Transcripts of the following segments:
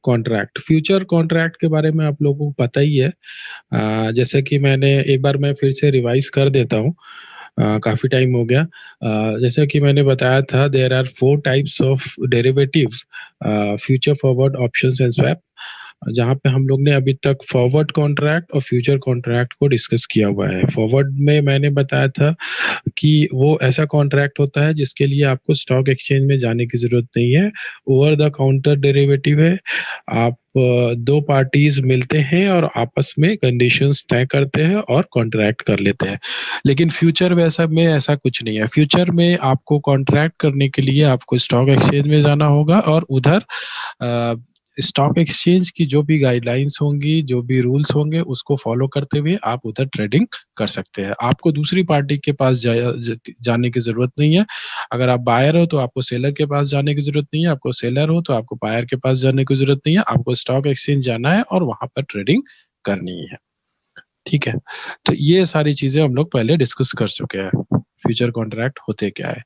Contract, future contract के बारे में आप लोगों को पता ही है। जैसे कि मैं फिर से रिवाइज कर देता हूँ, काफी टाइम हो गया। जैसे कि मैंने बताया था, there are 4 types of derivative, future forward options and swap, जहाँ पे हम लोग ने अभी तक फॉरवर्ड कॉन्ट्रैक्ट और फ्यूचर कॉन्ट्रैक्ट को डिस्कस किया हुआ है। फॉरवर्ड में मैंने बताया था कि वो ऐसा कॉन्ट्रैक्ट होता है जिसके लिए आपको स्टॉक एक्सचेंज में जाने की जरूरत नहीं है, ओवर द काउंटर डेरिवेटिव है। आप दो पार्टीज मिलते हैं और आपस में कंडीशंस तय करते हैं और कॉन्ट्रैक्ट कर लेते हैं। लेकिन फ्यूचर में ऐसा कुछ नहीं है। फ्यूचर में आपको कॉन्ट्रैक्ट करने के लिए आपको स्टॉक एक्सचेंज में जाना होगा और उधर स्टॉक एक्सचेंज की जो भी गाइडलाइंस होंगी, जो भी रूल्स होंगे, उसको फॉलो करते हुए आप उधर ट्रेडिंग कर सकते हैं। आपको दूसरी पार्टी के पास जाने की जरूरत नहीं है। अगर आप बायर हो तो आपको सेलर के पास जाने की जरूरत नहीं है, आपको सेलर हो तो आपको बायर के पास जाने की जरूरत नहीं है। आपको स्टॉक एक्सचेंज जाना है और वहां पर ट्रेडिंग करनी है। ठीक है, तो ये सारी चीजें हम लोग पहले डिस्कस कर चुके हैं। फ्यूचर कॉन्ट्रैक्ट होते क्या है,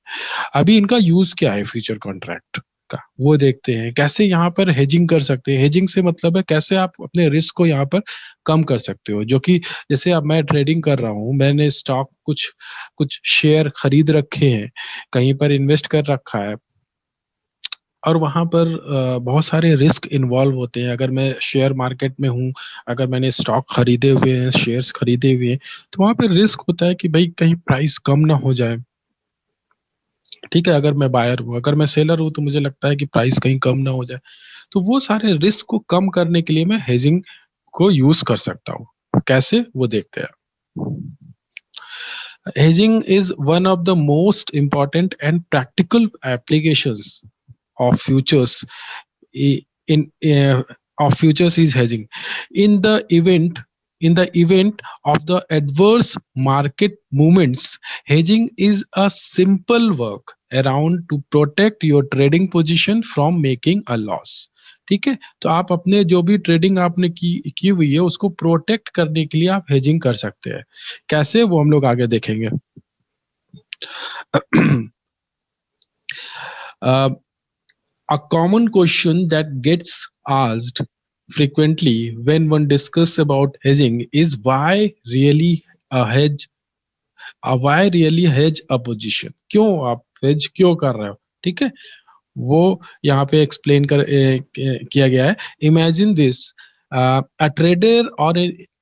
अभी इनका यूज क्या है फ्यूचर कॉन्ट्रैक्ट का, वो देखते हैं। कैसे यहाँ पर हेजिंग कर सकते हैं, हेजिंग से मतलब है कैसे आप अपने रिस्क को यहाँ पर कम कर सकते हो। जो कि जैसे अब मैं ट्रेडिंग कर रहा हूँ, मैंने स्टॉक कुछ कुछ शेयर खरीद रखे हैं, कहीं पर इन्वेस्ट कर रखा है, और वहां पर बहुत सारे रिस्क इन्वॉल्व होते हैं। अगर मैं शेयर मार्केट में हूँ, अगर मैंने स्टॉक खरीदे हुए हैं, शेयर्स खरीदे हुए हैं, तो वहां पे रिस्क होता है कि भाई कहीं प्राइस कम ना हो जाए। ठीक है, अगर मैं बायर हूँ, अगर मैं सेलर हूँ, तो मुझे लगता है कि प्राइस कहीं कम ना हो जाए। तो वो सारे रिस्क को कम करने के लिए मैं हेजिंग को यूज कर सकता हूँ। कैसे, वो देखते हैं। Hedging is one of the most important and practical applications of futures in of futures is hedging. In the event of the adverse market movements, hedging is a simple work around to protect your trading position from making a loss. ठीक है, तो आप अपने जो भी trading आपने की हुई है उसको प्रोटेक्ट करने के लिए आप हेजिंग कर सकते हैं। कैसे, वो हम लोग आगे देखेंगे। uh, A common question that gets asked frequently when one discusses about hedging is a hedge why really hedge a position, क्यों आप hedge क्यों कर रहे हो। ठीक है, वो यहाँ पे एक्सप्लेन किया गया है। Imagine this, a trader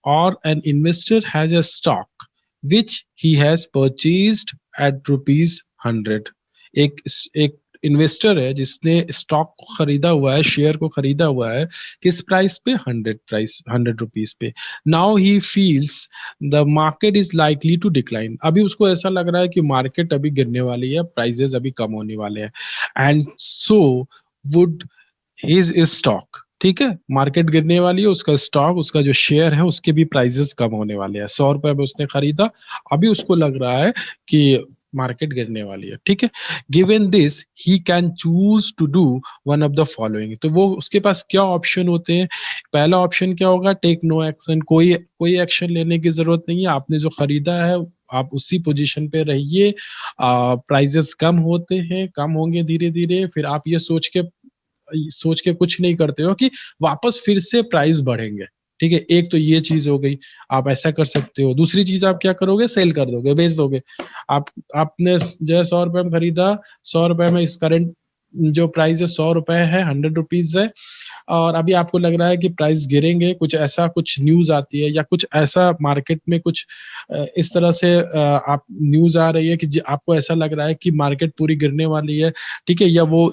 or an investor has a stock which he has purchased at rupees 100। एक इन्वेस्टर है जिसने स्टॉक को खरीदा हुआ है, शेयर को खरीदा हुआ है, किस प्राइस पे, 100 रुपीज पे। Now he feels the market is likely to decline. अभी उसको ऐसा लग रहा है कि मार्केट अभी गिरने वाली है, प्राइजेस अभी कम होने वाले हैं, and so would his stock. ठीक है, मार्केट गिरने वाली है, उसका स्टॉक, उसका जो शेयर है, उसके भी प्राइसेस कम होने वाले हैं। 100 रुपए में उसने खरीदा, अभी उसको लग रहा है कि मार्केट गिरने वाली है। ठीक है, given this he can choose to do one of the following. तो वो उसके पास क्या ऑप्शन होते हैं। पहला ऑप्शन क्या होगा, टेक नो एक्शन, कोई एक्शन लेने की जरूरत नहीं है। आपने जो खरीदा है आप उसी पोजीशन पे रहिए, प्राइजेस कम होते हैं, कम होंगे धीरे धीरे, फिर आप ये सोच के कुछ नहीं करते हो कि वापस फिर से प्राइस बढ़ेंगे। ठीक है, एक तो ये चीज हो गई, आप ऐसा कर सकते हो। दूसरी चीज आप क्या करोगे, सेल कर दोगे, बेच दोगे। आप आपने जो 100 रुपए में खरीदा, 100 रुपए में इस करंट जो प्राइस है 100 रुपए है, 100 रुपीज है, और अभी आपको लग रहा है कि प्राइस गिरेंगे, कुछ न्यूज आती है या कुछ ऐसा मार्केट में कुछ इस तरह से आप न्यूज आ रही है कि आपको ऐसा लग रहा है कि मार्केट पूरी गिरने वाली है। ठीक है, या वो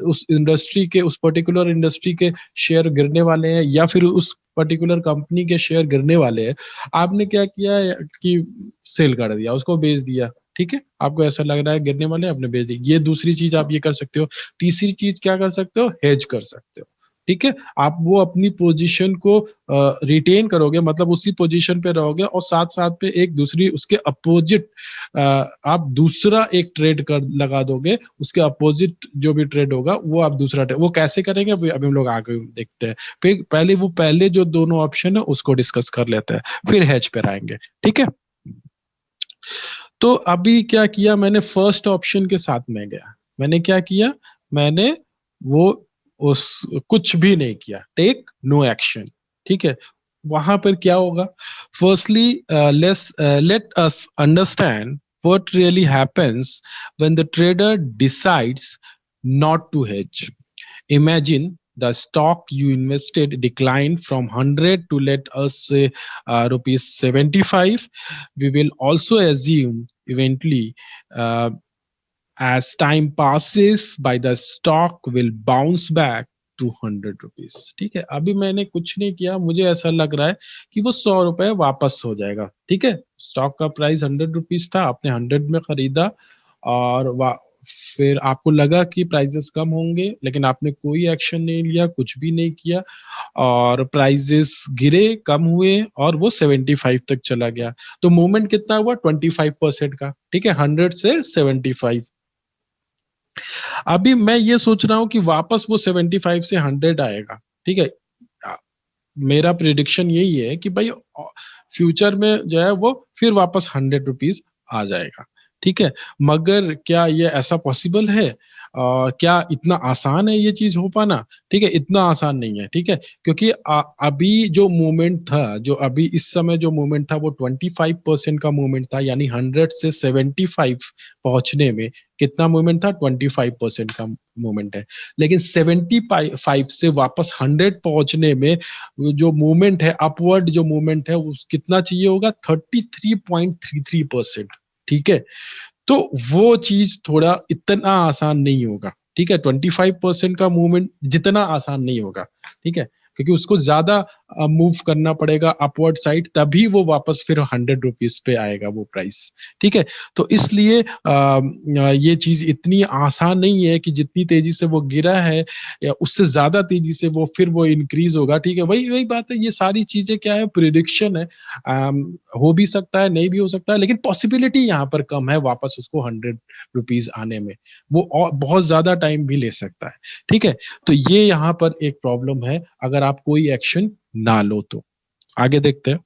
उस पर्टिकुलर इंडस्ट्री के शेयर गिरने वाले हैं, या फिर उस पर्टिकुलर कंपनी के शेयर गिरने वाले हैं। आपने क्या किया कि सेल कर दिया, उसको बेच दिया। ठीक है, आपको ऐसा लग रहा है गिरने वाले, आपने बेच दी। ये दूसरी चीज आप ये कर सकते हो। तीसरी चीज क्या कर सकते हो, हेज कर सकते हो। ठीक है, आप वो अपनी पोजीशन को रिटेन करोगे, मतलब उसी पोजीशन पे रहोगे, और साथ साथ पे एक दूसरी उसके अपोजिट आप दूसरा एक ट्रेड कर लगा दोगे। उसके अपोजिट जो भी ट्रेड होगा वो आप दूसरा ट्रेड, वो कैसे करेंगे अभी हम लोग आगे देखते हैं। फिर पहले जो दोनों ऑप्शन है उसको डिस्कस कर लेते हैं, फिर हेज पे आएंगे। ठीक है, तो अभी क्या किया मैंने, फर्स्ट ऑप्शन के साथ में गया। मैंने क्या किया, मैंने वो उस कुछ भी नहीं किया, टेक नो एक्शन, ठीक है। वहां पर क्या होगा? Firstly let us understand what really happens when the trader decides not to hedge. Imagine the stock you invested declined from 100 to, let us say, rupees 75. We will also assume eventually, uh, as time passes by, the stock will bounce back to 100 rupees, ठीक है। अभी मैंने कुछ नहीं किया, मुझे ऐसा लग रहा है कि वो 100 रुपए वापस हो जाएगा, ठीक है। स्टॉक का प्राइस 100 रुपीज था, आपने 100 में खरीदा, और फिर आपको लगा कि प्राइसेस कम होंगे, लेकिन आपने कोई एक्शन नहीं लिया, कुछ भी नहीं किया, और प्राइसेस गिरे, कम हुए, और वो 75 तक चला गया। तो मूवमेंट कितना हुआ? 25% का, ठीक है, 100 से 75। अभी मैं ये सोच रहा हूँ कि वापस वो 75 से 100 आएगा, ठीक है। अ, मेरा प्रिडिक्शन यही है कि भाई फ्यूचर में जो है वो फिर वापस 100 रुपीज आ जाएगा, ठीक है। मगर क्या ये ऐसा पॉसिबल है? क्या इतना आसान है ये चीज हो पाना? ठीक है, इतना आसान नहीं है, ठीक है। क्योंकि अभी जो मूवमेंट था, जो अभी इस समय जो मूवमेंट था, वो 25% का मूवमेंट था, यानी 100 से 75 पहुंचने में कितना मूवमेंट था? 25% का मूवमेंट है। लेकिन 75 से वापस 100 पहुंचने में जो मूवमेंट है, अपवर्ड जो मूवमेंट है, उस कितना चाहिए होगा? 33.33%, ठीक है। तो वो चीज थोड़ा इतना आसान नहीं होगा, ठीक है। 25% का मूवमेंट जितना आसान नहीं होगा, ठीक है, क्योंकि उसको ज्यादा मूव करना पड़ेगा अपवर्ड साइड, तभी वो वापस फिर 100 रुपीज पे आएगा वो प्राइस, ठीक है। तो इसलिए ये चीज इतनी आसान नहीं है कि जितनी तेजी से वो गिरा है, या उससे ज्यादा तेजी से वो इंक्रीज होगा, ठीक है। वही वही बात है, ये सारी चीजें क्या है? प्रिडिक्शन है। हो भी सकता है, नहीं भी हो सकता है, लेकिन पॉसिबिलिटी यहाँ पर कम है वापस उसको 100 रुपीज आने में। वो और बहुत ज्यादा टाइम भी ले सकता है, ठीक है। तो ये यहाँ पर एक प्रॉब्लम है अगर आप कोई एक्शन ना लो तो। आगे देखते हैं।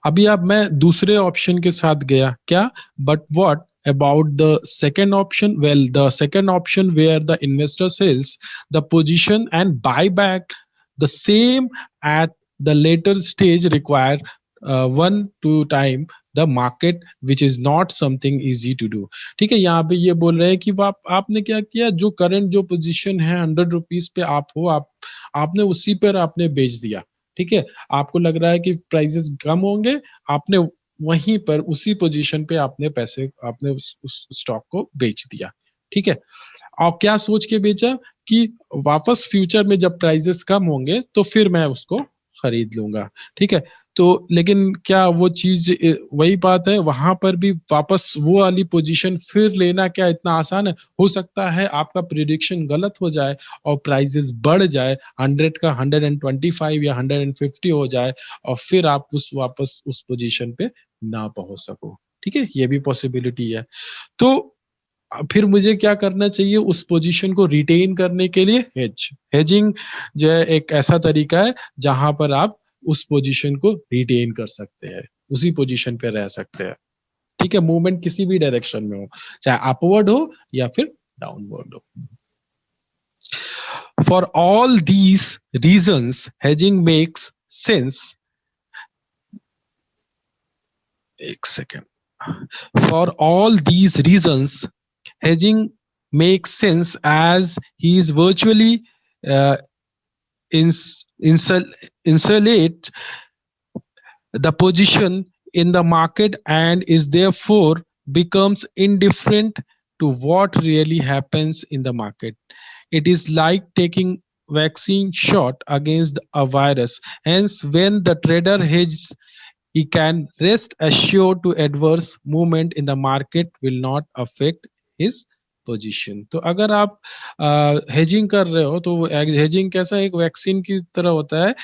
अभी अब मैं दूसरे ऑप्शन के साथ गया क्या? But what about the second option? Well, the second option where the investor sells the position and buy back the same at the later stage require one to time the market, which is not something easy to do, ठीक है। यहाँ पे ये बोल रहे हैं कि आपने क्या किया? जो करंट जो पोजीशन है 100 रुपीज पे आप हो, आपने उसी पर आपने बेच दिया, ठीक है। आपको लग रहा है कि प्राइसेस कम होंगे, आपने वहीं पर उसी पोजीशन पे आपने उस स्टॉक को बेच दिया, ठीक है। और क्या सोच के बेचा? कि वापस फ्यूचर में जब प्राइसेस कम होंगे तो फिर मैं उसको खरीद लूंगा, ठीक है। तो लेकिन क्या वो चीज वही बात है, वहां पर भी वापस वो वाली पोजीशन फिर लेना क्या इतना आसान है? हो सकता है आपका प्रिडिक्शन गलत हो जाए और प्राइसेस बढ़ जाए, 100 का 125 या 150 हो जाए, और फिर आप वापस उस पोजीशन पे ना पहुंच सको, ठीक है। ये भी पॉसिबिलिटी है। तो फिर मुझे क्या करना चाहिए? उस पोजीशन को रिटेन करने के लिए हेजिंग जो है एक ऐसा तरीका है जहां पर आप उस पोजीशन को रिटेन कर सकते हैं, उसी पोजीशन पे रह सकते हैं, ठीक है। मूवमेंट किसी भी डायरेक्शन में हो, चाहे अपवर्ड हो या फिर डाउनवर्ड हो। For all these reasons hedging makes sense. एक second. For all these reasons hedging makes sense, as he is virtually uh, insulate the position in the market and is therefore becomes indifferent to what really happens in the market. It is like taking vaccine shot against a virus. Hence, when the trader hedges, he can rest assured to adverse movement in the market will not affect his position. तो अगर आप hedging कर रहे हो तो hedging कैसा? एक vaccine की तरह होता है।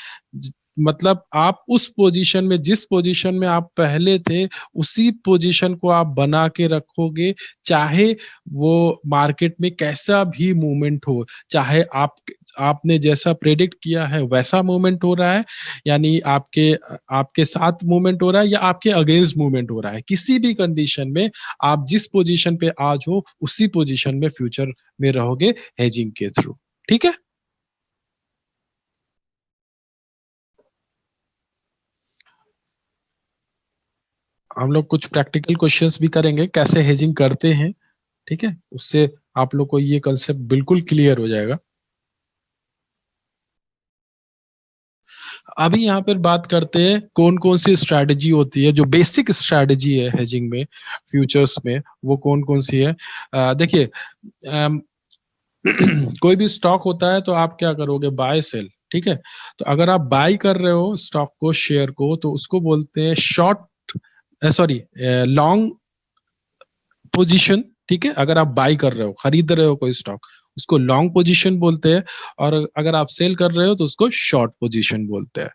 मतलब आप उस पोजीशन में, जिस पोजीशन में आप पहले थे, उसी पोजीशन को आप बना के रखोगे, चाहे वो मार्केट में कैसा भी मूवमेंट हो, चाहे आपने जैसा प्रेडिक्ट किया है वैसा मूवमेंट हो रहा है, यानी आपके आपके साथ मूवमेंट हो रहा है या आपके अगेंस्ट मूवमेंट हो रहा है। किसी भी कंडीशन में आप जिस पोजीशन पे आज हो उसी पोजीशन में फ्यूचर में रहोगे हेजिंग के थ्रू। ठीक है। हम लोग कुछ प्रैक्टिकल क्वेश्चंस भी करेंगे कैसे हेजिंग करते हैं। ठीक है, उससे आप लोग को ये कंसेप्ट बिल्कुल क्लियर हो जाएगा। अभी यहाँ पर बात करते हैं कौन कौन सी स्ट्रैटेजी होती है, जो बेसिक स्ट्रैटेजी है हेजिंग में, फ्यूचर्स में, वो कौन कौन सी है। देखिए, अम, कोई भी स्टॉक होता है तो आप क्या करोगे, बाय सेल। ठीक है, तो अगर आप बाय कर रहे हो स्टॉक को, शेयर को, तो उसको बोलते हैं शॉर्ट, सॉरी, लॉन्ग पोजीशन। ठीक है, अगर आप बाय कर रहे हो, खरीद रहे हो कोई स्टॉक, उसको लॉन्ग पोजीशन बोलते हैं, और अगर आप सेल कर रहे हो तो उसको शॉर्ट पोजीशन बोलते हैं।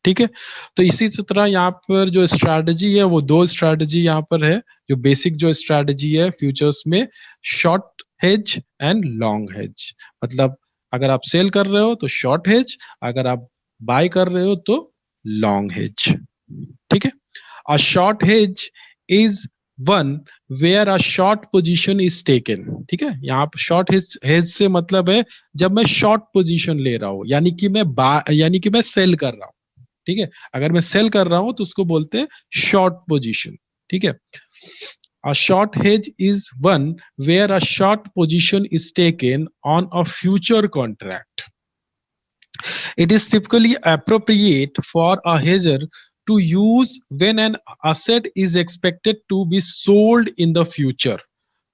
ठीक है, तो इसी तरह यहाँ पर जो स्ट्रैटेजी है वो दो स्ट्रैटेजी यहाँ पर है। जो बेसिक जो स्ट्रैटेजी है फ्यूचर्स में, short hedge and long hedge. मतलब अगर आप सेल कर रहे हो तो शॉर्ट हेज, अगर आप बाय कर रहे हो तो लॉन्ग हेज। ठीक है, a short hedge is one where a short position is taken. ठीक है, यहाँ पर शॉर्ट हेज हेज से मतलब है जब मैं शॉर्ट पोजीशन ले रहा हूं, यानी कि मैं सेल कर रहा हूं। ठीक है, अगर मैं सेल कर रहा हूं तो उसको बोलते हैं शॉर्ट पोजीशन। ठीक है, a short hedge is one where a short position is taken on a future contract. It is typically appropriate for a hedger to use when an asset is expected to be sold in the future.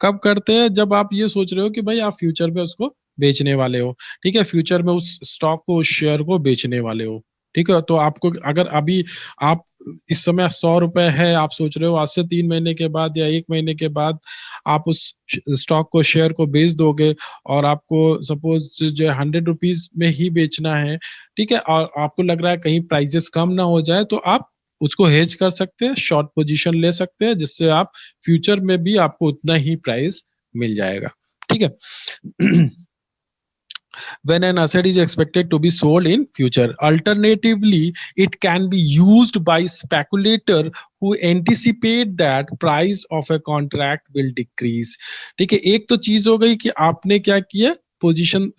कब करते हैं, जब आप ये सोच रहे हो कि भाई आप फ्यूचर में उसको बेचने वाले हो। ठीक है, फ्यूचर में उस स्टॉक को, उस शेयर को बेचने वाले हो। ठीक है, तो आपको अगर अभी आप इस समय 100 रुपए है, आप सोच रहे हो आज से 3 महीने के बाद या 1 महीने के बाद आप उस स्टॉक को, शेयर को बेच दोगे, और आपको सपोज जो 100 रुपीज में ही बेचना है। ठीक है, और आपको लग रहा है कहीं प्राइसेस कम ना हो जाए, तो आप उसको हेज कर सकते हैं, शॉर्ट पोजीशन ले सकते हैं, जिससे आप फ्यूचर में भी आपको उतना ही प्राइस मिल जाएगा। ठीक है। when an asset is expected to be sold in future. Alternatively, it can be used by speculator who anticipate that price of a contract will decrease. ठीक है, एक तो चीज हो गई कि आपने क्या किया, पोजीशन,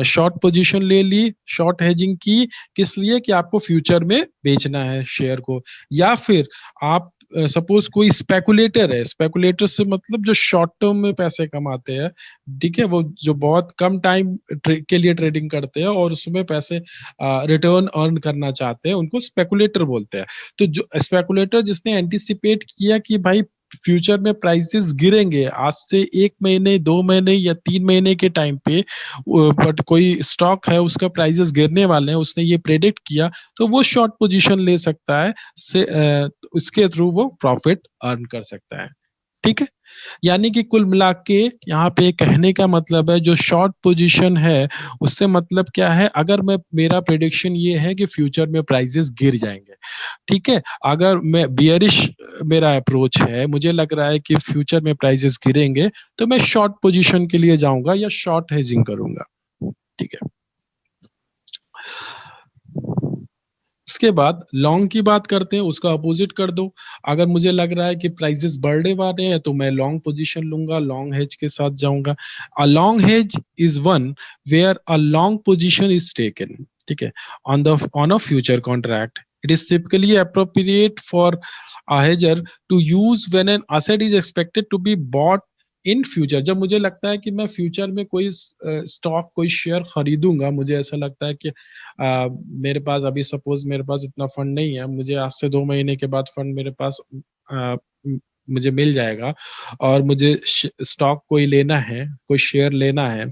शॉर्ट पोजीशन ले ली, शॉर्ट हेजिंग की, किस लिए, कि आपको फ्यूचर में बेचना है शेयर को। या फिर आप सपोज कोई स्पेकुलेटर है, स्पेकुलेटर से मतलब जो शॉर्ट टर्म में पैसे कमाते हैं। ठीक है, वो जो बहुत कम टाइम के लिए ट्रेडिंग करते हैं और उसमें पैसे रिटर्न अर्न करना चाहते हैं, उनको स्पेकुलेटर बोलते हैं। तो जो स्पेकुलेटर जिसने एंटिसिपेट किया कि भाई फ्यूचर में प्राइसेस गिरेंगे आज से 1 महीने, 2 महीने या 3 महीने के टाइम पे, बट कोई स्टॉक है उसका प्राइसेस गिरने वाले हैं, उसने ये प्रेडिक्ट किया, तो वो शॉर्ट पोजीशन ले सकता है, से उसके थ्रू वो प्रॉफिट अर्न कर सकता है। ठीक है, यानी कि कुल मिला के यहाँ पे कहने का मतलब है, जो शॉर्ट पोजीशन है उससे मतलब क्या है, अगर मैं, मेरा प्रेडिक्शन ये है कि फ्यूचर में प्राइसेस गिर जाएंगे। ठीक है, अगर मैं बियरिश, मेरा अप्रोच है, मुझे लग रहा है कि फ्यूचर में प्राइसेस गिरेंगे, तो मैं शॉर्ट पोजीशन के लिए जाऊंगा या शॉर्ट हेजिंग करूंगा। ठीक है, उसके बाद लॉन्ग की बात करते हैं, उसका अपोजिट कर दो। अगर मुझे लग रहा है कि प्राइसेस बढ़ने वाले हैं तो मैं लॉन्ग पोजीशन लूंगा, लॉन्ग हेज के साथ जाऊंगा। A long hedge is one where a long position is taken. ठीक है, on a future contract. It is typically appropriate for a hedger to use when an asset is expected to be bought in future. जब मुझे लगता है कि मैं future में कोई स्टॉक, कोई शेयर खरीदूंगा, मुझे ऐसा लगता है कि मेरे पास अभी सपोज मेरे पास इतना फंड नहीं है, मुझे आज से 2 महीने के बाद फंड मेरे पास आ, मुझे मिल जाएगा, और मुझे स्टॉक कोई लेना है, कोई शेयर लेना है।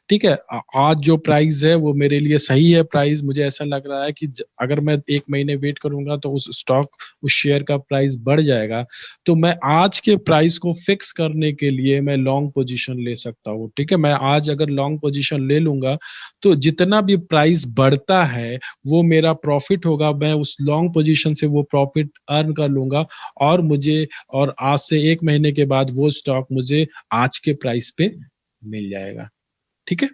ठीक है, आज जो प्राइस है वो मेरे लिए सही है प्राइस, मुझे ऐसा लग रहा है कि अगर मैं 1 महीने वेट करूंगा तो उस स्टॉक, उस शेयर का प्राइस बढ़ जाएगा, तो मैं आज के प्राइस को फिक्स करने के लिए मैं लॉन्ग पोजीशन ले सकता हूँ। ठीक है, मैं आज अगर लॉन्ग पोजीशन ले लूंगा तो जितना भी प्राइस बढ़ता है वो मेरा प्रॉफिट होगा, मैं उस लॉन्ग पोजीशन से वो प्रॉफिट अर्न कर लूंगा, और मुझे, और आज से 1 महीने के बाद वो स्टॉक मुझे आज के प्राइस पे मिल जाएगा। ठीक है,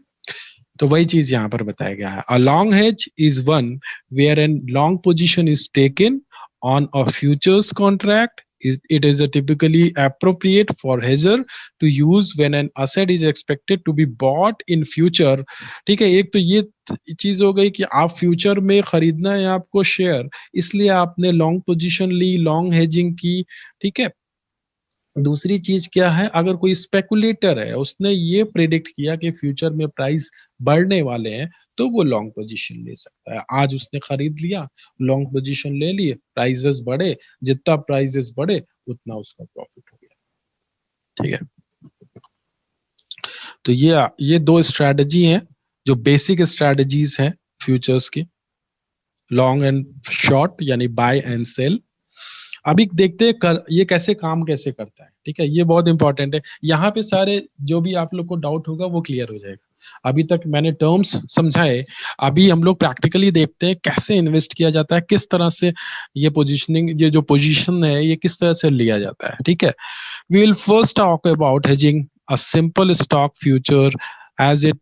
तो वही चीज यहाँ पर बताया गया है. A long hedge is one where an long position is taken on a futures contract. It is a typically appropriate for hedger to use when an asset is expected to be bought in future. ठीक है, एक तो ये चीज हो गई कि आप फ्यूचर में खरीदना है आपको शेयर, इसलिए आपने लॉन्ग पोजीशन ली, लॉन्ग हेजिंग की. ठीक है. दूसरी चीज क्या है, अगर कोई स्पेकुलेटर है, उसने ये प्रेडिक्ट किया कि फ्यूचर में प्राइस बढ़ने वाले हैं, तो वो लॉन्ग पोजीशन ले सकता है. आज उसने खरीद लिया, लॉन्ग पोजीशन ले लिए, प्राइसेस बढ़े, जितना प्राइसेस बढ़े उतना उसका प्रॉफिट हो गया. ठीक है. तो ये दो स्ट्रेटजी हैं जो बेसिक स्ट्रेटजीज हैं फ्यूचर्स की, लॉन्ग एंड शॉर्ट, यानी बाय एंड सेल. अभी देखते हैं ये कैसे करता है. ठीक है, ये बहुत इंपॉर्टेंट है. यहाँ पे सारे जो भी आप लोग को डाउट होगा वो क्लियर हो जाएगा. अभी तक मैंने टर्म्स समझाए, अभी हम लोग प्रैक्टिकली देखते हैं कैसे इन्वेस्ट किया जाता है, किस तरह से ये पोजीशनिंग, ये जो पोजीशन है ये किस तरह से लिया जाता है. ठीक है. We will first talk about hedging a simple stock future as it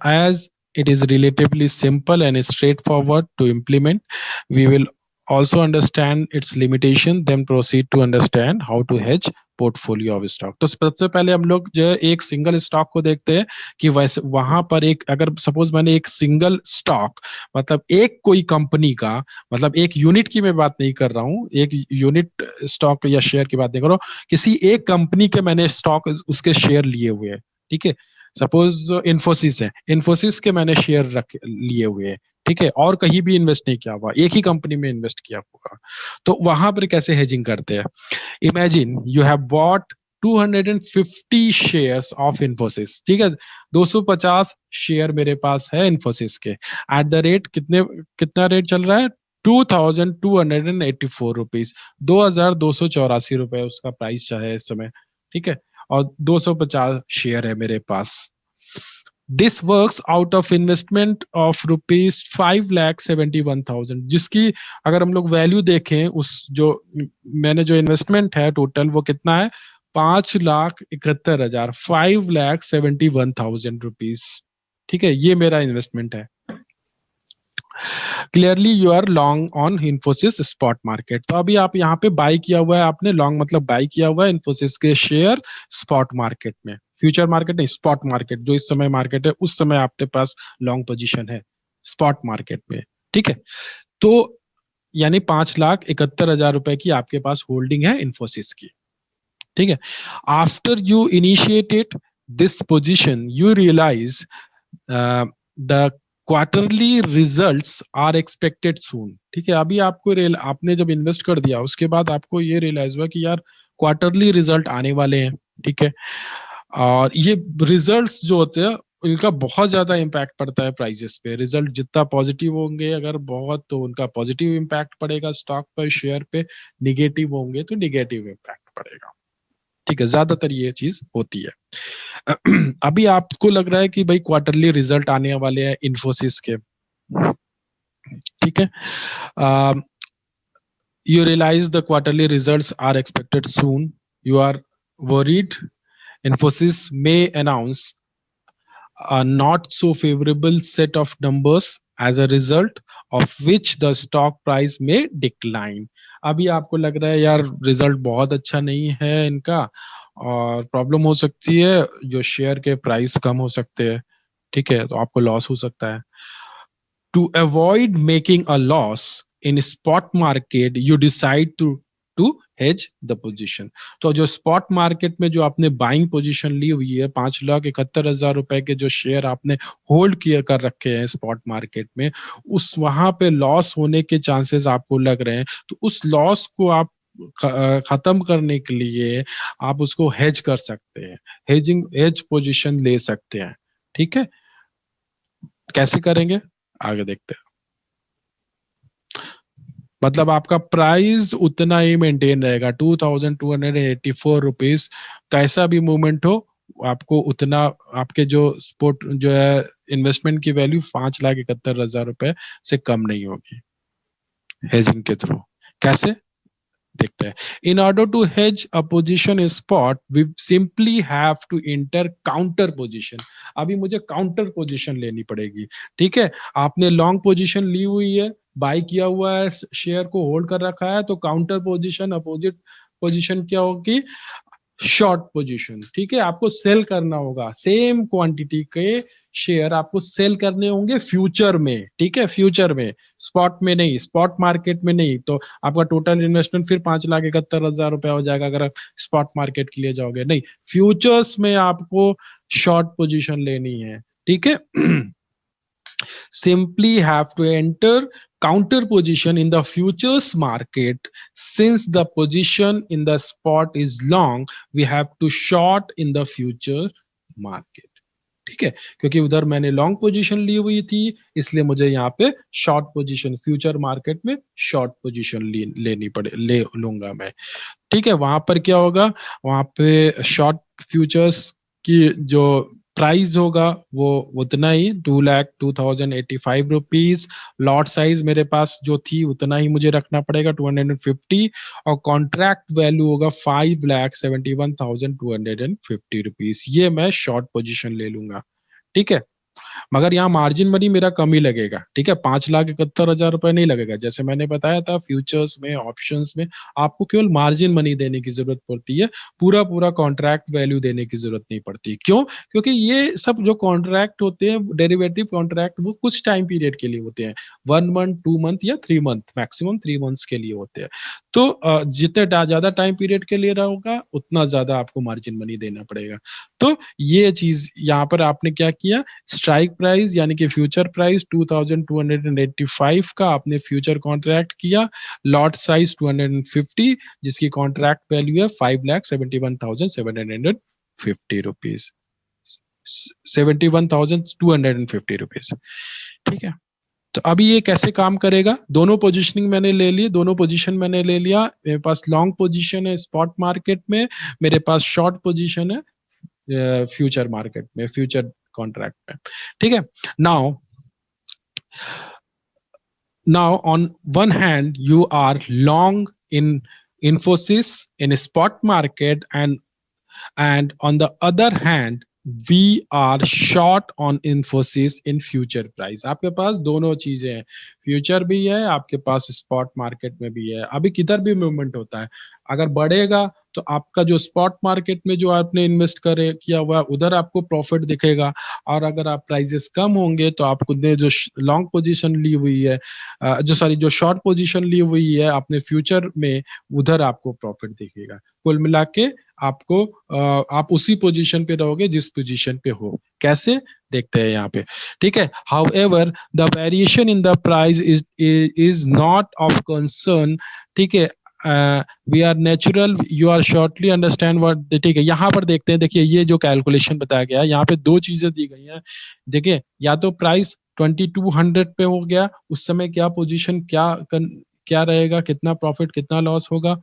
as it is relatively simple and straightforward to implement. We will also understand its limitation, then proceed to understand how to hedge portfolio of stock. तो सबसे पहले हम लोग जो है एक single stock को देखते हैं कि वैसे वहां पर एक, अगर सपोज मैंने एक सिंगल स्टॉक, मतलब एक कोई कंपनी का, मतलब एक यूनिट की मैं बात नहीं कर रहा हूँ, एक यूनिट स्टॉक या शेयर की बात नहीं कर रहा हूँ, किसी एक कंपनी के मैंने स्टॉक, उसके शेयर लिए हुए हैं. ठीक है. सपोज इन्फोसिस है, इन्फोसिस के मैंने शेयर रख लिए हुए हैं. ठीक है. और कहीं भी इन्वेस्ट नहीं किया हुआ, एक ही कंपनी में इन्वेस्ट किया होगा. तो वहां पर कैसे हेजिंग करते हैं. Imagine you have bought 250 shares of Infosys. ठीक है. 250 शेयर मेरे पास है इन्फोसिस के. एट द रेट कितना रेट चल रहा है, 2284 रुपीज, 2284 उसका प्राइस चाहे इस समय. ठीक है. और 250 शेयर है मेरे पास. This works out of investment of ₹5,71,000, जिसकी अगर हम लोग वैल्यू देखें, उस जो मैंने जो इन्वेस्टमेंट है टोटल, वो कितना है, 5,71,000, ₹5,71,000. ठीक है. ये मेरा इन्वेस्टमेंट है. Clearly you are long on Infosys spot market. तो अभी आप यहाँ पे बाय किया हुआ है आपने, लॉन्ग मतलब बाय किया हुआ है इन्फोसिस के शेयर स्पॉट मार्केट में. फ्यूचर मार्केट नहीं, स्पॉट मार्केट, जो इस समय मार्केट है उस समय आपके पास लॉन्ग पोजीशन है स्पॉट मार्केट में. ठीक है. तो यानी 5,71,000 रुपए की आपके पास होल्डिंग है इन्फोसिस की. ठीक है. After you initiated this position you realize the quarterly results are expected soon. ठीक है. अभी आपने जब इन्वेस्ट कर दिया, उसके बाद आपको ये रियलाइज हुआ कि यार क्वार्टरली रिजल्ट आने वाले हैं. ठीक है. और ये रिजल्ट्स जो होते हैं इनका बहुत ज्यादा इम्पैक्ट पड़ता है प्राइसेस पे. रिजल्ट जितना पॉजिटिव होंगे अगर बहुत, तो उनका पॉजिटिव इम्पैक्ट पड़ेगा स्टॉक पर, शेयर पे. निगेटिव होंगे तो निगेटिव इम्पैक्ट पड़ेगा. ठीक है. ज्यादातर ये चीज होती है. अभी आपको लग रहा है कि भाई क्वार्टरली रिजल्ट आने वाले हैं इन्फोसिस के. ठीक है. You realize the quarterly results are expected soon. You are worried Infosys may announce a not so favorable set of numbers, as a result of which the stock price may decline. अभी आपको लग रहा है यार result बहुत अच्छा नहीं है इनका, और प्रॉब्लम हो सकती है, जो शेयर के प्राइस कम हो सकते हैं. ठीक है. तो आपको लॉस हो सकता है. To avoid making a loss in spot market, you decide to hedge the position. तो जो स्पॉट मार्केट में जो आपने बाइंग पोजीशन ली हुई है, 5,71,000 रुपए के जो शेयर आपने होल्ड किए कर रखे हैं स्पॉट मार्केट में, उस वहां पे लॉस होने के चांसेस आपको लग रहे हैं, तो उस लॉस को आप खत्म करने के लिए आप उसको हेज कर सकते हैं, हेज पोजीशन ले सकते हैं. ठीक है. कैसे करेंगे आगे देखते हैं. मतलब आपका प्राइस उतना ही मेंटेन रहेगा, 2284 रुपीज. कैसा भी मूवमेंट हो, आपको उतना, आपके जो स्पोर्ट जो है इन्वेस्टमेंट की वैल्यू 5,71,000 रुपए से कम नहीं होगी हेजिंग के थ्रू. कैसे, देखते हैं। In order to hedge a position spot we simply have to enter counter position. अभी मुझे काउंटर पोजिशन लेनी पड़ेगी, ठीक है। आपने लॉन्ग पोजिशन ली हुई है, बाई किया हुआ है, शेयर को होल्ड कर रखा है, तो काउंटर पोजिशन अपोजिट पोजिशन क्या होगी, शॉर्ट पोजीशन, ठीक है। आपको सेल करना होगा सेम क्वांटिटी के शेयर, आपको सेल करने होंगे फ्यूचर में, ठीक है, फ्यूचर में, स्पॉट में नहीं, स्पॉट मार्केट में नहीं। तो आपका टोटल इन्वेस्टमेंट फिर 5,71,000 रुपया हो जाएगा अगर आप स्पॉट मार्केट के लिए जाओगे, नहीं, फ्यूचर्स में आपको शॉर्ट पोजीशन लेनी है, ठीक है। simply have to enter counter position in the futures market. Since the position in the spot is long, we have to short in the future market. ठीक है, क्योंकि उधर मैंने लॉन्ग पोजीशन ली हुई थी, इसलिए मुझे यहाँ पे शॉर्ट पोजीशन फ्यूचर मार्केट में शॉर्ट पोजीशन लेनी पड़े ले लूंगा मैं, ठीक है। वहां पर क्या होगा, वहां पे शॉर्ट फ्यूचर्स की जो प्राइस होगा वो उतना ही 2,02,085 रुपीज। लॉट साइज मेरे पास जो थी उतना ही मुझे रखना पड़ेगा 250, और कॉन्ट्रैक्ट वैल्यू होगा 5,71,250 रुपीज। ये मैं शॉर्ट पोजीशन ले लूंगा, ठीक है। मगर यहाँ मार्जिन मनी मेरा कम ही लगेगा, ठीक है, 5,71,000 रुपए नहीं लगेगा। जैसे मैंने बताया था फ्यूचर्स में, ऑप्शंस में आपको केवल मार्जिन मनी देने की जरूरत पड़ती है, पूरा पूरा कॉन्ट्रैक्ट वैल्यू देने की जरूरत नहीं पड़ती। क्यों? क्योंकि ये सब जो कॉन्ट्रैक्ट होते हैं, डेरिवेटिव कॉन्ट्रैक्ट, वो कुछ टाइम पीरियड के लिए होते हैं, 1 मंथ, 2 मंथ या 3 मंथ, मैक्सिमम 3 मंथ्स के लिए होते हैं। तो जितने ज्यादा टाइम पीरियड के लिए होगा उतना ज्यादा आपको मार्जिन मनी देना पड़ेगा। तो ये चीज यहाँ पर आपने क्या किया, स्ट्राइक प्राइस यानी कि फ्यूचर प्राइस 2285 का आपने फ्यूचर कॉन्ट्रैक्ट किया, लॉट साइज 250, जिसकी कॉन्ट्रैक्ट वैल्यू है 5,71,750 रुपीज, 71,250 रुपीज, ठीक है। तो अभी ये कैसे काम करेगा, दोनों पोजीशनिंग मैंने ले ली, दोनों पोजीशन मैंने ले लिया। मेरे पास लॉन्ग पोजीशन है स्पॉट मार्केट में, मेरे पास शॉर्ट पोजीशन है फ्यूचर मार्केट में, फ्यूचर कॉन्ट्रैक्ट में, ठीक है। Now on one hand you are long in Infosys in spot market, and on the other hand we are short on Infosys in future price। आपके पास दोनों चीजें हैं, future भी है, आपके पास स्पॉट मार्केट में भी है। अभी किधर भी मूवमेंट होता है, अगर बढ़ेगा तो आपका जो स्पॉट मार्केट में जो आपने इन्वेस्ट करे किया हुआ उधर आपको प्रॉफिट दिखेगा, और अगर आप प्राइसेस कम होंगे तो आपको जो लॉन्ग पोजीशन ली हुई है, जो शॉर्ट पोजीशन ली हुई है आपने फ्यूचर में, उधर आपको प्रॉफिट दिखेगा। कुल मिला के आपको आप उसी पोजीशन पे रहोगे जिस पोजीशन पे हो। कैसे, देखते हैं यहाँ पे, ठीक है। However the variation in the price is not of concern, ठीक है। We are natural, you are shortly understand what, ठीक है। यहाँ पर देखते हैं, देखिए ये जो कैलकुलेशन बताया गया है यहाँ पे दो चीजें दी गई हैं। देखिए, या तो प्राइस 2200 पे हो गया, उस समय क्या पोजीशन क्या रहेगा, कितना प्रॉफिट कितना लॉस होगा,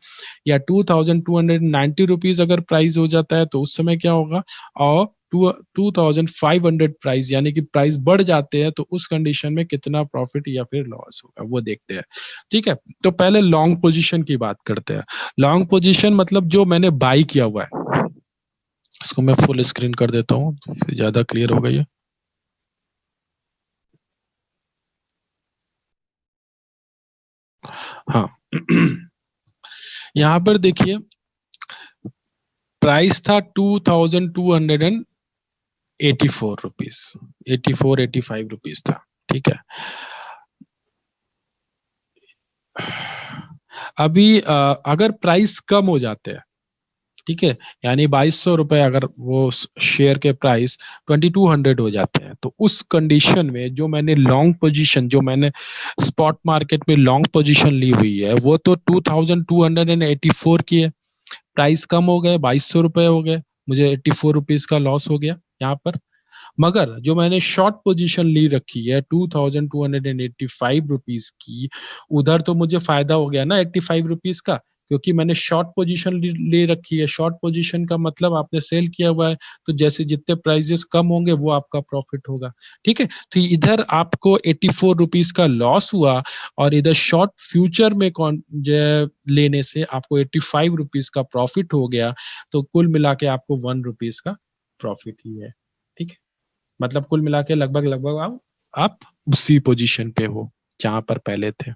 या 2290 रुपीज अगर प्राइस हो जाता है तो उस समय क्या होगा, और 2500 प्राइस यानी कि प्राइस बढ़ जाते हैं तो उस कंडीशन में कितना प्रॉफिट या फिर लॉस होगा, वो देखते हैं, ठीक है। तो पहले लॉन्ग पोजीशन की बात करते हैं। लॉन्ग पोजीशन मतलब जो मैंने बाई किया हुआ है, इसको मैं फुल स्क्रीन कर देता हूँ फिर ज्यादा क्लियर होगा ये। हाँ यहाँ पर देखिए प्राइस था 2284 रुपीज, 85 रुपीज था, ठीक है। अभी अगर प्राइस कम हो जाते हैं, ठीक है, यानी 2200 रुपए अगर वो शेयर के प्राइस 2200 हो जाते हैं, तो उस कंडीशन में जो मैंने लॉन्ग पोजीशन, जो मैंने स्पॉट मार्केट में लॉन्ग पोजीशन ली हुई है, वो तो 2284 की है, प्राइस कम हो गए, 2200 रुपए हो गए, मुझे 84 रुपीज का लॉस हो गया यहाँ पर। मगर जो मैंने शॉर्ट पोजीशन ली रखी है 2285 रुपीज की, उधर तो मुझे फायदा हो गया ना 85 रुपीज का, क्योंकि मैंने शॉर्ट पोजीशन ले रखी है। शॉर्ट पोजीशन का मतलब आपने सेल किया हुआ है, तो जैसे जितने प्राइजेस कम होंगे वो आपका प्रॉफिट होगा। ठीक है, तो इधर आपको 84 रुपीज का लॉस हुआ, और इधर शॉर्ट फ्यूचर में कौन लेने से आपको 85 रुपीज का प्रॉफिट हो गया। तो कुल मिला के आपको 1 रुपीज का प्रॉफिट ही है। ठीक है, मतलब कुल मिला के लगभग लगभग आप उसी पोजीशन पे हो जहां पर पहले थे।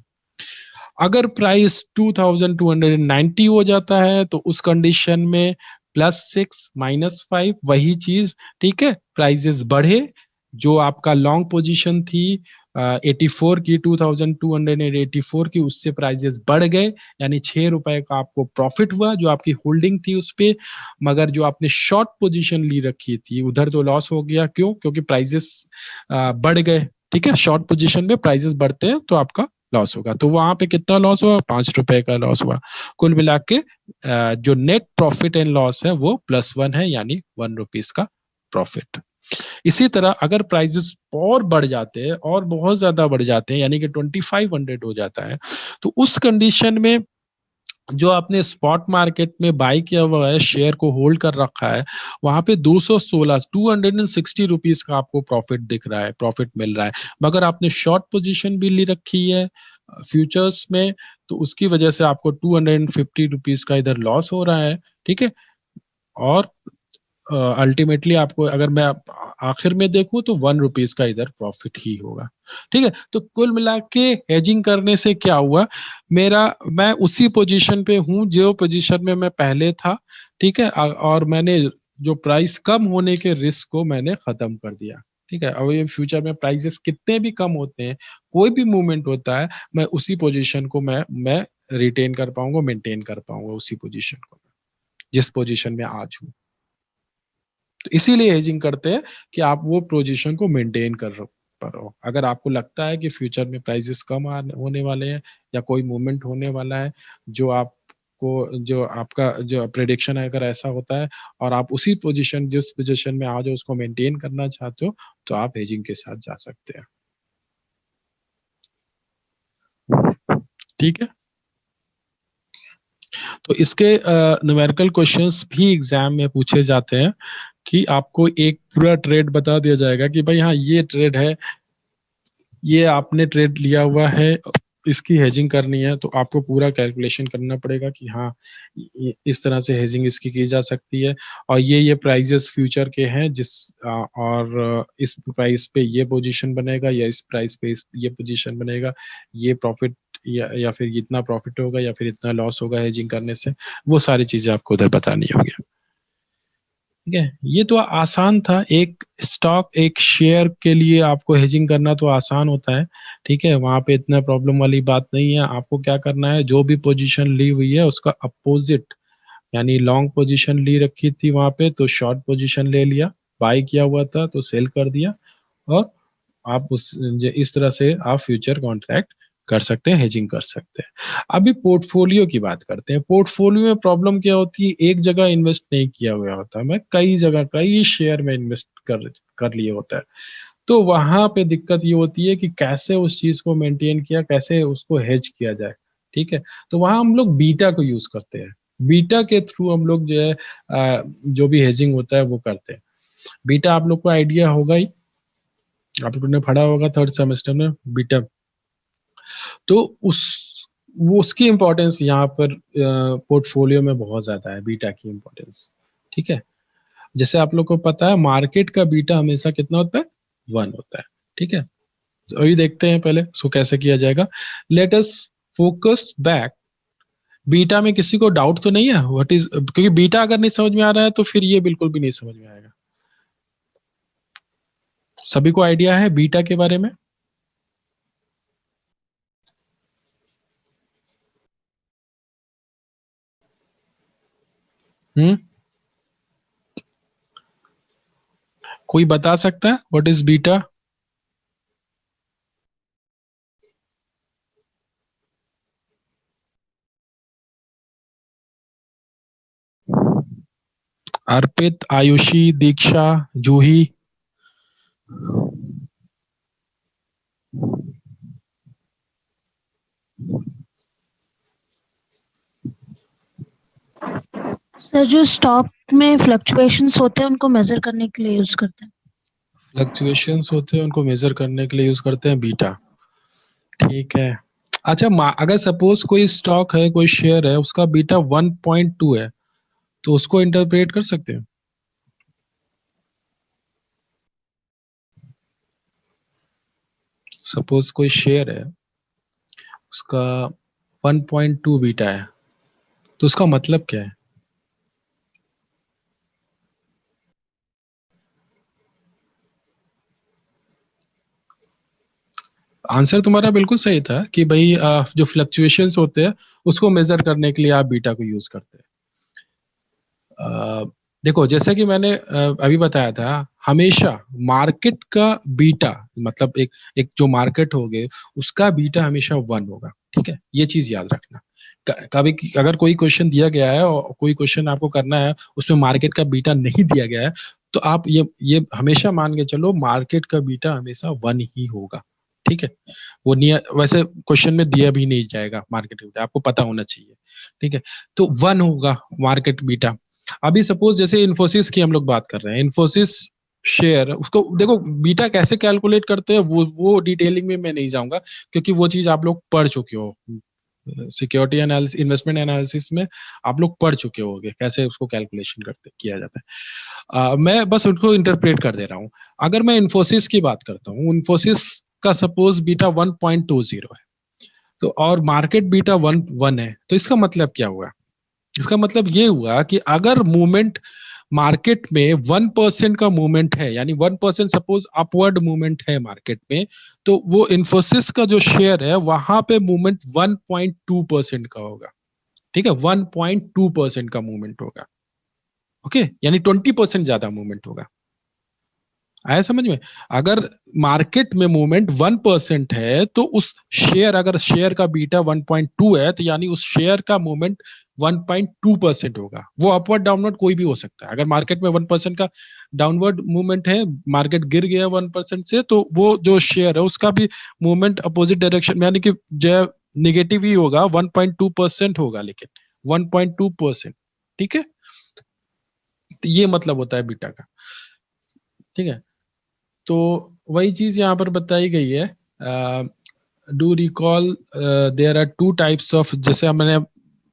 अगर प्राइस 2290 हो जाता है तो उस कंडीशन में +6 -5 वही चीज। ठीक है, प्राइजेस बढ़े, जो आपका लॉन्ग पोजीशन थी 84 की, 2284 की, उससे प्राइजेस बढ़ गए, यानी 6 रुपए का आपको प्रॉफिट हुआ जो आपकी होल्डिंग थी उस पे। मगर जो आपने शॉर्ट पोजीशन ली रखी थी उधर तो लॉस हो गया। क्यों? क्योंकि प्राइजेस बढ़ गए। ठीक है, शॉर्ट पोजीशन में प्राइजेस बढ़ते हैं तो आपका लॉस होगा। तो वहां पे कितना लॉस हुआ? 5 रुपए का लॉस हुआ। कुल मिला के जो नेट प्रॉफिट एंड लॉस है वो +1 है, यानी 1 रुपीज का प्रॉफिट। इसी तरह अगर प्राइजेस और बढ़ जाते हैं और बहुत ज्यादा बढ़ जाते हैं, यानी कि 2500 हो जाता है, तो उस कंडीशन में जो आपने स्पॉट मार्केट में बाई किया हुआ है, शेयर को होल्ड कर रखा है, वहां पे 260 का आपको प्रॉफिट दिख रहा है, प्रॉफिट मिल रहा है। मगर आपने शॉर्ट पोजीशन भी ली रखी है फ्यूचर्स में, तो उसकी वजह से आपको 250 रुपीज का इधर लॉस हो रहा है। ठीक है, और अल्टीमेटली आपको अगर मैं आखिर में देखूं तो 1 रुपीज का इधर प्रॉफिट ही होगा। ठीक है, तो कुल मिला के हेजिंग करने से क्या हुआ, मेरा मैं उसी पोजीशन पे हूं जो पोजीशन में मैं पहले था। ठीक है, और मैंने जो प्राइस कम होने के रिस्क को मैंने खत्म कर दिया। ठीक है, अब ये फ्यूचर में प्राइसेस कितने भी कम होते हैं, कोई भी मूवमेंट होता है, मैं उसी पोजीशन को मैं रिटेन कर पाऊंगा, मेंटेन कर पाऊंगा उसी पोजीशन को, जिस पोजीशन में आज हूं। तो इसीलिए हेजिंग करते हैं कि आप वो पोजीशन को मेंटेन कर पाओ। अगर आपको लगता है कि फ्यूचर में प्राइसेस कम होने वाले हैं, या कोई मूवमेंट होने वाला है, जो आपको जो आपका जो प्रेडिक्शन है, अगर ऐसा होता है और आप उसी पोजीशन जिस पोजीशन में आज हो उसको मेंटेन करना चाहते हो, तो आप हेजिंग के साथ जा सकते हैं। ठीक है, तो इसके न्यूमेरिकल क्वेश्चंस भी एग्जाम में पूछे जाते हैं, कि आपको एक पूरा ट्रेड बता दिया जाएगा कि भाई हाँ ये ट्रेड है, ये आपने ट्रेड लिया हुआ है, इसकी हेजिंग करनी है, तो आपको पूरा कैलकुलेशन करना पड़ेगा कि हाँ इस तरह से हेजिंग इसकी की जा सकती है, और ये प्राइजेस फ्यूचर के हैं, और इस प्राइस पे ये पोजीशन बनेगा, या इस प्राइस पे ये पोजीशन बनेगा, ये प्रॉफिट या फिर इतना प्रॉफिट होगा या फिर इतना लॉस होगा हेजिंग करने से, वो सारी चीजें आपको उधर बतानी होगी। ठीक है, ये तो आसान था। एक स्टॉक, एक शेयर के लिए आपको हेजिंग करना तो आसान होता है। ठीक है, वहां पे इतना प्रॉब्लम वाली बात नहीं है। आपको क्या करना है, जो भी पोजीशन ली हुई है उसका अपोजिट, यानी लॉन्ग पोजीशन ली रखी थी वहां पे तो शॉर्ट पोजीशन ले लिया, बाई किया हुआ था तो सेल कर दिया, और आप इस तरह से आप फ्यूचर कॉन्ट्रैक्ट कर सकते हैं, हेजिंग कर सकते हैं। अभी पोर्टफोलियो की बात करते हैं। पोर्टफोलियो में प्रॉब्लम क्या होती है, एक जगह इन्वेस्ट नहीं किया हुआ होता, मैं कई जगह कई शेयर में इन्वेस्ट कर लिए होता है। तो वहां पे दिक्कत ये होती है कि कैसे उस चीज को मेंटेन किया, कैसे उसको हेज किया जाए। ठीक है, तो वहां हम लोग बीटा को यूज करते हैं। बीटा के थ्रू हम लोग जो है जो भी हेजिंग होता है वो करते हैं। बीटा आप लोग को आइडिया होगा ही, आप लोगों ने पढ़ा होगा थर्ड सेमेस्टर में बीटा। तो वो उसकी इम्पोर्टेंस यहाँ पर पोर्टफोलियो में बहुत ज्यादा है, बीटा की इम्पोर्टेंस। ठीक है, जैसे आप लोग को पता है मार्केट का बीटा हमेशा कितना होता है? 1 होता है। ठीक है, तो अभी देखते हैं पहले उसको कैसे किया जाएगा। Let us focus back. Beta में किसी को डाउट तो नहीं है व्हाट इज, क्योंकि बीटा अगर नहीं समझ में आ रहा है तो फिर ये बिल्कुल भी नहीं समझ में आएगा। सभी को आइडिया है बीटा के बारे में? हम्म, कोई बता सकता है what is beta? Arpit, Ayushi, Diksha, Juhi. Sir जो स्टॉक में फ्लक्चुएशंस होते हैं उनको मेजर करने के लिए यूज करते हैं। फ्लक्चुएशंस होते हैं उनको मेजर करने के लिए यूज करते हैं बीटा। ठीक है। अच्छा, अगर सपोज कोई स्टॉक है, कोई शेयर है, उसका बीटा 1.2 है, तो उसको इंटरप्रेट कर सकते हैं। सपोज कोई शेयर है, उसका 1.2 बीटा है, तो उसका मतलब क्या है? आंसर तुम्हारा बिल्कुल सही था कि भाई जो फ्लक्चुएशंस होते हैं उसको मेजर करने के लिए आप बीटा को यूज करते हैं। देखो, जैसे कि मैंने अभी बताया था, हमेशा मार्केट का बीटा, मतलब एक एक जो मार्केट हो गए उसका बीटा हमेशा 1 होगा। ठीक है, ये चीज याद रखना। कभी अगर कोई क्वेश्चन दिया गया है और कोई क्वेश्चन आपको करना है, उसमें मार्केट का बीटा नहीं दिया गया है, तो आप ये हमेशा मान के चलो, मार्केट का बीटा हमेशा 1 ही होगा। ठीक है, वो नहीं, वैसे क्वेश्चन में दिया भी नहीं जाएगा मार्केट बीटा, आपको पता होना चाहिए। ठीक है, तो 1 होगा मार्केट बीटा। अभी सपोज जैसे इन्फोसिस की हम लोग बात कर रहे हैं, इन्फोसिस शेयर, उसको देखो बीटा कैसे कैलकुलेट करते हैं, वो डिटेलिंग में मैं नहीं जाऊंगा, क्योंकि वो चीज आप लोग पढ़ चुके हो। सिक्योरिटी एनालिसिस, इन्वेस्टमेंट एनालिसिस में आप लोग पढ़ चुके होंगे कैसे उसको कैलकुलेशन करते किया जाता है। मैं बस उनको इंटरप्रेट कर दे रहा हूँ। अगर मैं इन्फोसिस की बात करता हूँ, इन्फोसिस का सपोज बीटा 1.20 है, तो और मार्केट बीटा 1 है, तो इसका मतलब क्या हुआ? इसका मतलब ये हुआ कि अगर मूवमेंट मार्केट में 1% का मूवमेंट है, यानी 1% सपोज अपवर्ड मूवमेंट है मार्केट में, तो वो इन्फोसिस का जो शेयर है वहां पे मूवमेंट 1.2% का होगा। ठीक है, 1.2% का मूवमेंट होगा। ओके, यानी 20% ज्यादा मूवमेंट होगा। आया समझ में? अगर मार्केट में मूवमेंट 1% है, तो उस शेयर, अगर शेयर का बीटा 1.2 है, तो यानी उस शेयर का मूवमेंट 1.2% होगा। वो अपवर्ड डाउनवर्ड कोई भी हो सकता है। अगर मार्केट में 1% का डाउनवर्ड मूवमेंट है, मार्केट गिर गया 1% से, तो वो जो शेयर है उसका भी मूवमेंट अपोजिट डायरेक्शन में, यानी कि जो निगेटिव ही होगा, 1.2% होगा, लेकिन 1.2%। ठीक है, तो ये मतलब होता है बीटा का। ठीक है, तो वही चीज यहाँ पर बताई गई है। Do recall there are two types of, जैसे मैंने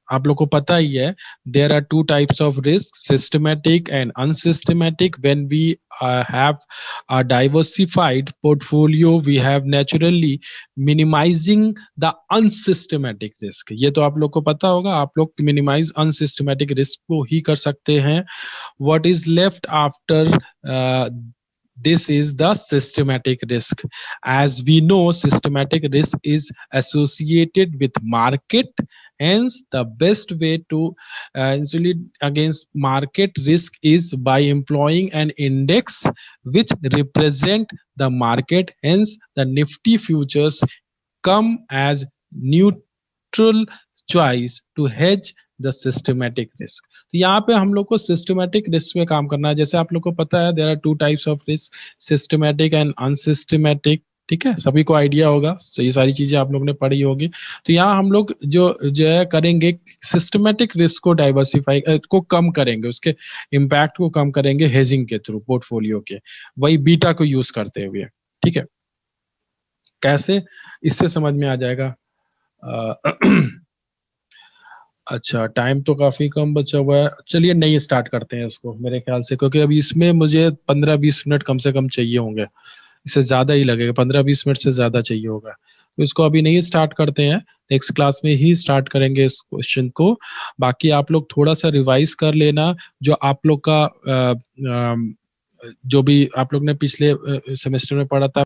आप लोग को पता ही है, there are two types of risk, systematic and unsystematic. When we have a diversified portfolio, we have naturally minimizing the unsystematic risk। ये तो आप लोग को पता होगा, आप लोग मिनिमाइज अनसिस्टमैटिक रिस्क को ही कर सकते हैं। what is left after this is the systematic risk. As we know, systematic risk is associated with market. Hence, the best way to insulate against market risk is by employing an index which represent the market. Hence, the Nifty futures come as neutral choice to hedge the systematic risk. तो यहाँ पे हम लोग को systematic risk में काम करना है। जैसे आप लोग को पता है, there are two types of risk, systematic and unsystematic. ठीक है, सभी को आइडिया होगा, तो ये सारी चीजें आप लोग ने पढ़ी होगी। तो यहाँ हम लोग जो है करेंगे, सिस्टमेटिक रिस्क को डाइवर्सिफाई को कम करेंगे, उसके इम्पैक्ट को कम करेंगे हेजिंग के थ्रू, पोर्टफोलियो के, वही बीटा को यूज करते हुए। ठीक है, कैसे, इससे समझ में आ जाएगा। अच्छा, टाइम तो काफी कम बचा हुआ है, चलिए नहीं स्टार्ट करते हैं इसको मेरे ख्याल से, क्योंकि अभी इसमें मुझे 15-20 मिनट कम से कम चाहिए होंगे, इससे ज्यादा ही लगेगा, 15-20 मिनट से ज्यादा चाहिए होगा, तो इसको अभी नहीं स्टार्ट करते हैं, नेक्स्ट क्लास में ही स्टार्ट करेंगे इस क्वेश्चन को। बाकी आप लोग थोड़ा सा रिवाइज कर लेना, जो आप लोग का जो भी आप लोग ने पिछले सेमेस्टर में पढ़ा था।